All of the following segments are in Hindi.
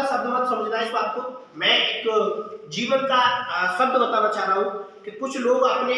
शब्द मत समझना इस बात को। मैं एक जीवन का शब्द बताना चाह रहा हूँ कि कुछ लोग अपने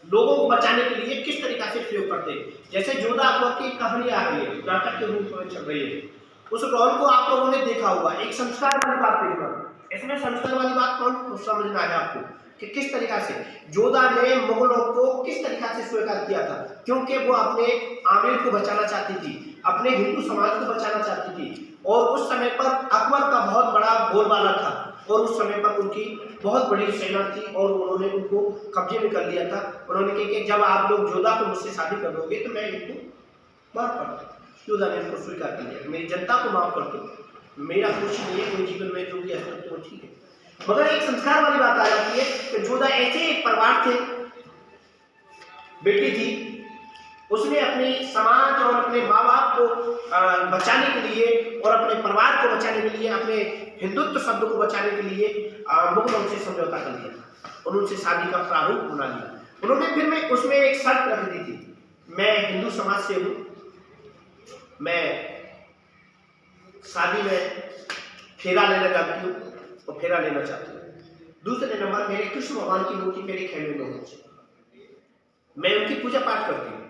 लोगों को बचाने के लिए किस तरीका से प्रयोग करते हैं। जैसे जोधा अकबर की कहानी आ रही है, नाटक के रूप में चल रही है, उस रोल को आप लोगों ने देखा होगा। एक संस्कार वाली बात देखना, इसमें संस्कार वाली बात कौन समझना है आपको कि किस तरीका से जोधा ने मुगलों को किस तरीका से स्वीकार किया था, क्योंकि वो अपने आमिर को बचाना चाहती थी, अपने हिंदू समाज को बचाना चाहती थी। और उस समय पर अकबर का बहुत बड़ा बोलबाला था और उस समय पर उनकी बहुत बड़ी सेना थी और उन्होंने उनको कब्जे में कर लिया था। उन्होंने कहा कि जब आप लोग जोधा को मुझसे शादी कर दोगे तो मैं इनको माफ कर दूँ। जोधा ने इनको स्वीकार कर लिया, मेरी जनता को माफ कर दो, मेरा कुछ नहीं है, कोई जीवन में जो भी अस्तित्व वो ठीक है। मगर एक संस्कार वाली बात आ जाती है कि जोधा ऐसे एक परिवार थे, बेटी थी, उसने अपने समाज और अपने माँ बाप को बचाने के लिए और अपने परिवार को बचाने के लिए, अपने हिंदुत्व शब्द को बचाने के लिए मुगलों से समझौता कर लिया था और उनसे शादी का प्रारूप बना लिया। उन्होंने फिर में उसमें एक शर्त रख दी थी, मैं हिंदू समाज से हूँ, मैं शादी में फेरा लेना चाहती हूँ और फेरा लेना चाहती हूँ। दूसरे नंबर, मेरे कृष्ण भगवान की मूर्ति मेरे खेमे में होनी चाहिए, मैं उनकी पूजा पाठ करती हूँ,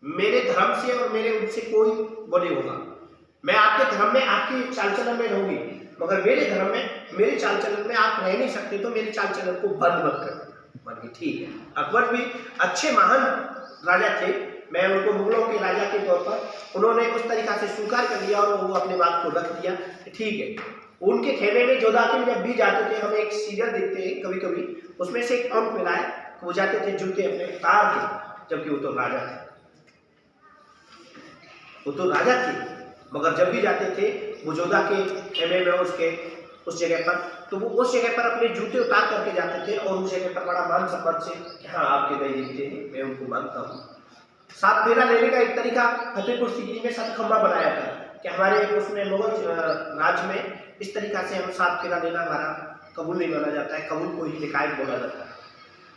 मेरे धर्म से और मेरे उनसे कोई वो नहीं होगा। मैं आपके धर्म में आपके चाल चलन में रहूंगी, मगर मेरे धर्म में मेरे चाल चलन में आप रह नहीं सकते, तो मेरे चाल चलन को बंद मत कर। मान ठीक है, अकबर भी अच्छे महान राजा थे, मैं उनको मुगलों के राजा के तौर पर उन्होंने उस तरीका से स्वीकार कर लिया और वो अपने बात को रख दिया, ठीक है। उनके खेमे में जोधा के जब भी जाते थे, हम एक सीरियल देखते हैं कभी कभी, उसमें से एक अंक मिला है, वो जाते थे जूते अपने तार के, जबकि वो तो राजा थे, वो तो राजा थे, मगर जब भी जाते थे वो जोधा के खेमे में उस जगह पर, तो वो उस जगह पर अपने जूते उतार करके जाते थे और उस जगह पर बड़ा मान सम्मान से हाँ आपके गए जूते हैं, मैं उनको मानता हूँ। सात फेरा लेने का एक तरीका फतेहपुर सीकरी में सतखंबा बनाया था कि हमारे उसमें मुगल राज में इस तरीका से हम सात फेरा लेना हमारा कबूल नहीं माना जाता है, कबूल को ही निकाय बोला जाता है।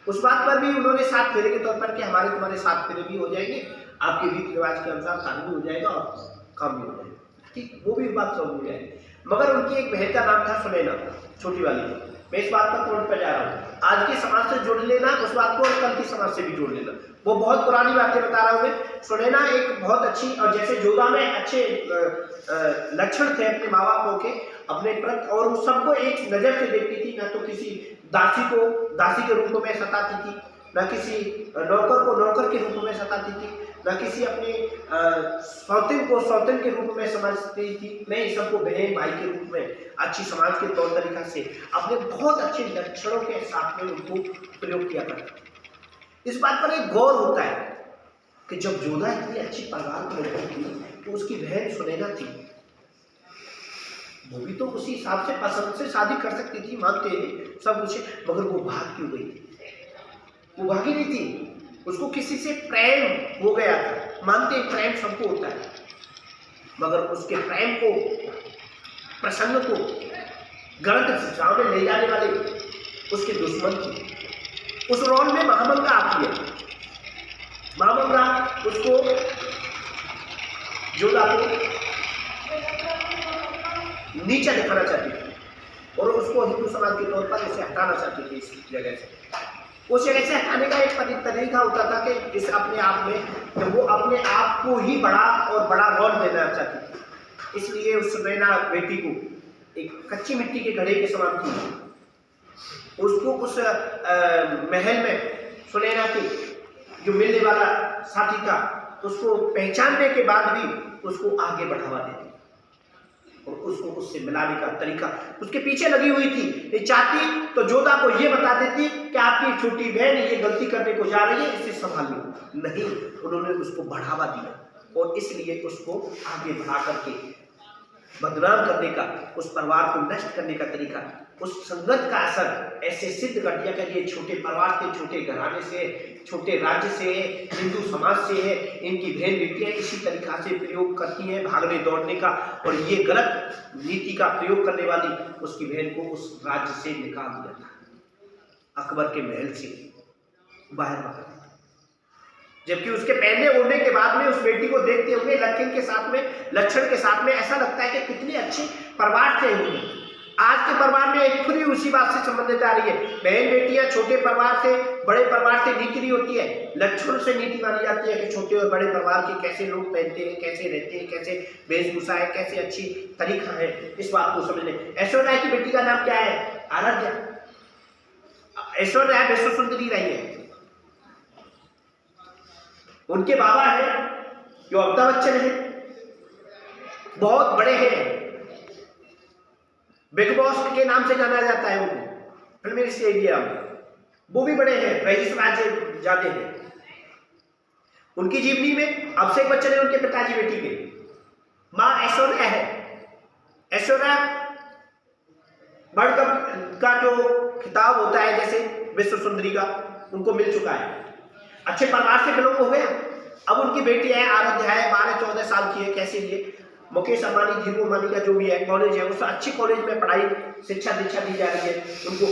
उस बात पर भी उन्होंने सात फेरे के तौर पर कि हमारे तुम्हारे सात फेरे भी हो जाएंगे, आपके रीति रिवाज के अनुसार काम भी हो जाएगा और काम भी हो जाएगा, ठीक, वो भी बात समझ में आएगी। मगर उनकी एक बहन का नाम था सुनैना, छोटी वाली। मैं इस बात पर पॉइंट पर जा रहा हूँ, आज के समाज से जोड़ लेना उस बात को और कल की समाज से भी जोड़ लेना, वो बहुत पुरानी बातें बता रहा हूँ मैं। सुनैना एक बहुत अच्छी, और जैसे जोधा में अच्छे लक्षण थे अपने माँ बापों के अपने प्रति, और उन सबको एक नजर से देखती थी, ना तो किसी दासी को दासी के रूप में सताती थी, न किसी नौकर को नौकर के रूप में सताती थी, न किसी अपने सौतन को सौतन के रूप में समझती थी, नहीं, सबको बहन भाई के रूप में अच्छी समाज के तौर तरीका से अपने बहुत अच्छे लक्षणों के साथ में उनको प्रयोग किया करता। इस बात पर एक गौर होता है कि जब जोधा इतनी अच्छी परिवार की लड़की थी तो उसकी बहन सुनैना थी, वो भी तो उसी हिसाब से पसंद से शादी कर सकती थी, मानते हैं सब कुछ, मगर वो भाग क्यों गई थी? वो भागी नहीं थी, उसको किसी से प्रेम हो गया था, मानते हैं प्रेम सबको होता है, मगर उसके प्रेम को, प्रसंग को गलत दिशा में ले जाने वाले उसके दुश्मन थे। उस रोल में महामंगा आती है, महामंगा उसको जोधा को नीचा दिखाना चाहती थी और उसको हिंदू समाज के तौर पर उसे हटाना चाहती थी इस जगह से। उस जगह से हटाने का एक तरीका होता था कि इस अपने आप में तो वो अपने आप को ही बड़ा और बड़ा रोल देना चाहती थी, इसलिए उस सुनैना बेटी को एक कच्ची मिट्टी के घड़े के समान थी। उसको उस महल में सुनैना के जो मिलने वाला साथी था उसको पहचानने के बाद भी उसको आगे बढ़ावा देती और उसको उससे मिलाने का तरीका उसके पीछे लगी हुई थी। ये चाहती तो जोधा को ये बता देती कि आपकी छोटी बहन ये गलती करने को जा रही है, इसे संभाल लो, नहीं, उन्होंने उसको बढ़ावा दिया और इसलिए उसको आगे बढ़ा करके बदनाम करने का, उस परिवार को नष्ट करने का तरीका, उस संगत का असर ऐसे सिद्ध कर दिया कि ये छोटे परिवार से, छोटे घराने से, छोटे राज्य से, हिंदू समाज से है, इनकी बहन बेटियां इसी तरीका से प्रयोग करती हैं भागने दौड़ने का, और ये गलत नीति का प्रयोग करने वाली उसकी बहन को उस राज्य से निकाल दिया था, अकबर के महल से बाहर निकाल दिया। जबकि उसके पहनने ओढ़ने के बाद में उस बेटी को देखते हुए लक्षण के साथ में ऐसा लगता है कि कितने अच्छे परिवार थे उनके। आज के परिवार में एक खुद ही उसी बात से संबंधित आ रही है। बहन बेटियां छोटे परिवार से बड़े परिवार से नीति नहीं होती है, लक्षण से नीति मानी जाती है कि छोटे और बड़े परिवार के कैसे लोग पहनते हैं, कैसे रहते हैं, कैसे वेशभूषा है, कैसे अच्छी तरीका है, इस बात को समझने। ऐश्वर्या राय की बेटी का नाम क्या है? आराध्या। ऐश्वर्या राय विश्व सुंदरी रही है। उनके बाबा है जो अमिताभ बच्चन है, बहुत बड़े हैं, बिग बॉस के नाम से जाना जाता है उनको फिल्मी एरिया में, वो भी बड़े हैं, रईस राज जाते हैं। उनकी जीवनी में अभिषेक बच्चन है उनके पिताजी बेटी के, मां ऐश्वर्या है। ऐश्वर्या वर्ल्ड कप का जो खिताब होता है जैसे विश्व सुंदरी का, उनको मिल चुका है, अच्छे परिवार से बिलोंग हो गया। अब उनकी बेटी है आराध्या है, 12-14 साल की है। कैसे लिए मुकेश अंबानी, धीरू अंबानी का जो भी है कॉलेज है, उस अच्छी कॉलेज में पढ़ाई शिक्षा दीक्षा दी जा रही है उनको।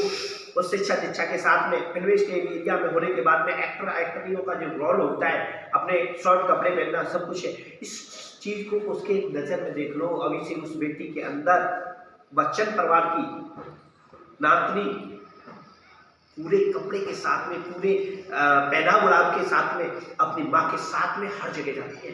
उस शिक्षा दीक्षा के साथ में फिल्मी एरिया में होने के बाद में एक्टरियों का जो रोल होता है, अपने शॉर्ट कपड़े पहनना, सब कुछ है। इस चीज को उसके नजर में देख लो। अभी से उस बेटी के अंदर बच्चन परिवार की नातनी पूरे कपड़े के साथ में, पूरे पहनाव उड़ाव के साथ में अपनी माँ के साथ में हर जगह जाती है।